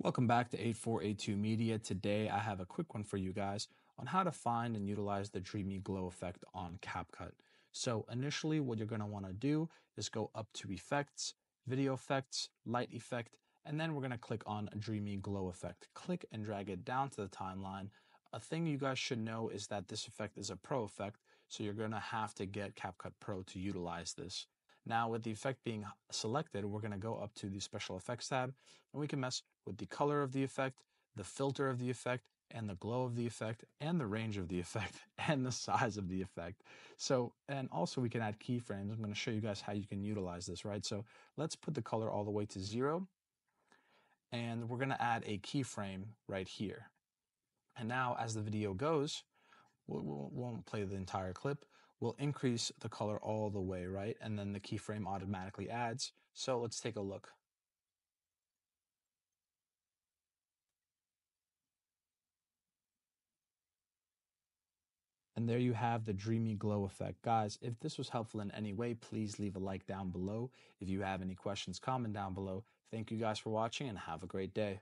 Welcome back to 8482 Media. Today I have a quick one for you guys on how to find and utilize the Dreamy Glow effect on CapCut. So initially what you're going to want to do is go up to Effects, Video Effects, Light Effect, and then we're going to click on Dreamy Glow effect. Click and drag it down to the timeline. A thing you guys should know is that this effect is a pro effect, so you're going to have to get CapCut Pro to utilize this. Now with the effect being selected, we're going to go up to the Special Effects tab, and we can mess with the color of the effect, the filter of the effect, and the glow of the effect, and the range of the effect, and the size of the effect. So, and also we can add keyframes. I'm going to show you guys how you can utilize this, right? So let's put the color all the way to 0, and we're going to add a keyframe right here. And now as the video goes, we won't play the entire clip. We'll increase the color all the way, right? And then the keyframe automatically adds. So let's take a look. And there you have the Dreamy Glow effect. Guys, if this was helpful in any way, please leave a like down below. If you have any questions, comment down below. Thank you guys for watching and have a great day.